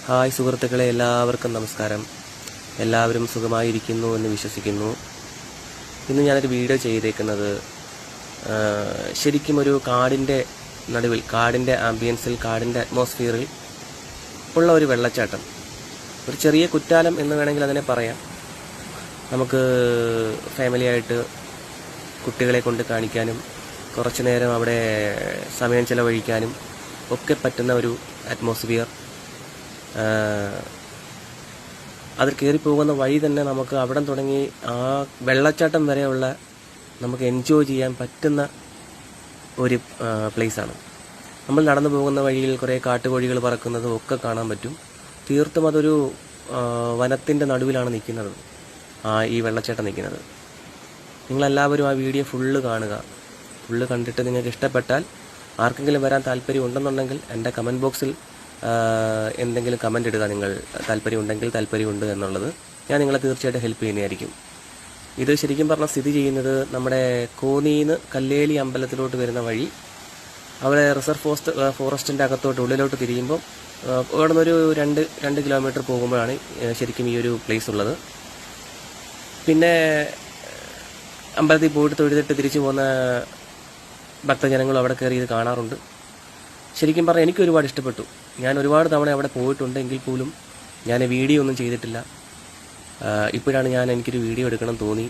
Hi സുഹൃത്തുക്കളെ, എല്ലാവർക്കും നമസ്കാരം. എല്ലാവരും സുഖമായിരിക്കുന്നു എന്ന് വിശ്വസിക്കുന്നു. ഇന്ന് ഞാനൊരു വീഡിയോ ചെയ്തേക്കുന്നത് ശരിക്കും ഒരു കാടിൻ്റെ നടുവിൽ, കാടിൻ്റെ ആംബിയൻസിൽ, കാടിൻ്റെ അറ്റ്മോസ്ഫിയറിൽ ഉള്ള ഒരു വെള്ളച്ചാട്ടം, ഒരു ചെറിയ കുറ്റാലം എന്ന് വേണമെങ്കിൽ അതിനെ പറയാം. നമുക്ക് ഫാമിലിയായിട്ട് കുട്ടികളെ കൊണ്ട് കാണിക്കാനും കുറച്ച് നേരം അവിടെ സമയം ചെലവഴിക്കാനും ഒക്കെ പറ്റുന്ന ഒരു അറ്റ്മോസ്ഫിയർ. അതിൽ കയറിപ്പോകുന്ന വഴി തന്നെ നമുക്ക് അവിടെ തുടങ്ങി ആ വെള്ളച്ചാട്ടം വരെയുള്ള നമുക്ക് എൻജോയ് ചെയ്യാൻ പറ്റുന്ന ഒരു പ്ലേസാണ്. നമ്മൾ നടന്നു പോകുന്ന വഴിയിൽ കുറേ കാട്ടുകോഴികൾ പറക്കുന്നതും ഒക്കെ കാണാൻ പറ്റും. തീർത്തും അതൊരു വനത്തിൻ്റെ നടുവിലാണ് നിൽക്കുന്നത്, ഈ വെള്ളച്ചാട്ടം നിൽക്കുന്നത്. നിങ്ങളെല്ലാവരും ആ വീഡിയോ ഫുള്ള് കാണുക. ഫുള്ള് കണ്ടിട്ട് നിങ്ങൾക്ക് ഇഷ്ടപ്പെട്ടാൽ, ആർക്കെങ്കിലും വരാൻ താല്പര്യം ഉണ്ടെന്നുണ്ടെങ്കിൽ എൻ്റെ കമൻറ്റ് ബോക്സിൽ എന്തെങ്കിലും കമൻ്റ് ഇടുക. നിങ്ങൾ താല്പര്യമുണ്ടെങ്കിൽ താല്പര്യമുണ്ട് എന്നുള്ളത് ഞാൻ നിങ്ങളെ തീർച്ചയായിട്ടും ഹെൽപ്പ് ചെയ്യുന്നതായിരിക്കും. ഇത് ശരിക്കും പറഞ്ഞാൽ സ്ഥിതി ചെയ്യുന്നത് നമ്മുടെ കോന്നിന്ന് കല്ലേലി അമ്പലത്തിലോട്ട് വരുന്ന വഴി, അവിടെ റിസർവ് ഫോറസ്റ്റിൻ്റെ അകത്തോട്ട് ഉള്ളിലോട്ട് തിരിയുമ്പോൾ അവിടെ നിന്നൊരു 2 കിലോമീറ്റർ പോകുമ്പോഴാണ് ശരിക്കും ഈ ഒരു പ്ലേസ് ഉള്ളത്. പിന്നെ അമ്പലത്തിൽ പോയിട്ട് തൊഴുതിട്ട് തിരിച്ചു പോകുന്ന ഭക്തജനങ്ങളും അവിടെ കയറി ഇത് കാണാറുണ്ട്. ശരിക്കും പറഞ്ഞാൽ എനിക്ക് ഒരുപാട് ഇഷ്ടപ്പെട്ടു. ഞാൻ ഒരുപാട് തവണ അവിടെ പോയിട്ടുണ്ടെങ്കിൽ പോലും ഞാൻ വീഡിയോ ഒന്നും ചെയ്തിട്ടില്ല. ഇപ്പോഴാണ് എനിക്കൊരു വീഡിയോ എടുക്കണം തോന്നി,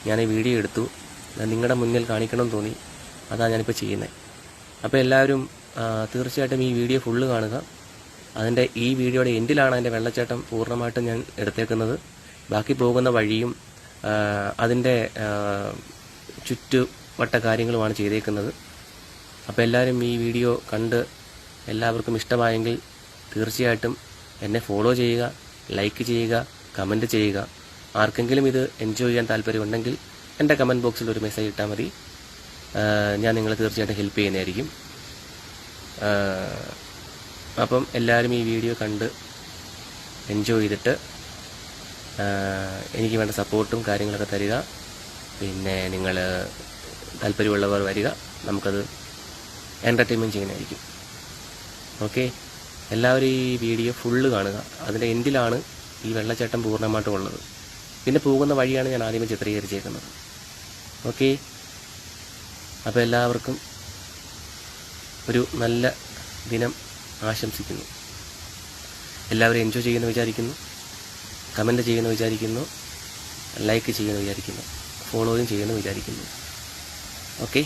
ഞാൻ വീഡിയോ എടുത്തു. നിങ്ങളുടെ മുന്നിൽ കാണിക്കണം തോന്നി, അതാണ് ഞാനിപ്പോൾ ചെയ്യുന്നത്. അപ്പോൾ എല്ലാവരും തീർച്ചയായിട്ടും ഈ വീഡിയോ ഫുള്ള് കാണുക. ഈ വീഡിയോയുടെ എൻഡിലാണ് അതിൻ്റെ വെള്ളച്ചാട്ടം പൂർണ്ണമായിട്ടും ഞാൻ എടുത്തേക്കുന്നത്. ബാക്കി പോകുന്ന വഴിയും അതിൻ്റെ ചുറ്റുവട്ട കാര്യങ്ങളുമാണ് ചെയ്തേക്കുന്നത്. അപ്പോൾ എല്ലാവരും ഈ വീഡിയോ കണ്ട് എല്ലാവർക്കും ഇഷ്ടമായെങ്കിൽ തീർച്ചയായിട്ടും എന്നെ ഫോളോ ചെയ്യുക, ലൈക്ക് ചെയ്യുക, കമൻറ്റ് ചെയ്യുക. ആർക്കെങ്കിലും ഇത് എൻജോയ് ചെയ്യാൻ താല്പര്യമുണ്ടെങ്കിൽ എൻ്റെ കമൻറ്റ് ബോക്സിൽ ഒരു മെസ്സേജ് ഇട്ടാൽ മതി. ഞാൻ നിങ്ങളെ തീർച്ചയായിട്ടും ഹെൽപ്പ് ചെയ്യുന്നതായിരിക്കും. അപ്പം എല്ലാവരും ഈ വീഡിയോ കണ്ട് എൻജോയ് ചെയ്തിട്ട് എനിക്ക് വേണ്ട സപ്പോർട്ടും കാര്യങ്ങളൊക്കെ തരിക. പിന്നെ നിങ്ങൾ താല്പര്യമുള്ളവർ വരിക, നമുക്കത് എൻ്റർടൈൻമെൻറ്റ് ചെയ്യുന്നതായിരിക്കും. ഓക്കെ, എല്ലാവരും ഈ വീഡിയോ ഫുള്ള് കാണുക. അതിൻ്റെ എൻഡിലാണ് ഈ വെള്ളച്ചാട്ടം പൂർണ്ണമായിട്ടും ഉള്ളത്. പിന്നെ പോകുന്ന വഴിയാണ് ഞാൻ ആദ്യമേ ചിത്രീകരിച്ചേക്കുന്നത്. ഓക്കെ, അപ്പോൾ എല്ലാവർക്കും ഒരു നല്ല ദിനം ആശംസിക്കുന്നു. എല്ലാവരും എൻജോയ് ചെയ്യുമെന്ന് വിചാരിക്കുന്നു, കമൻറ്റ് ചെയ്യുമെന്ന് വിചാരിക്കുന്നു, ലൈക്ക് ചെയ്യുമെന്ന് വിചാരിക്കുന്നു, ഫോളോയും ചെയ്യുമെന്ന് വിചാരിക്കുന്നു. ഓക്കെ.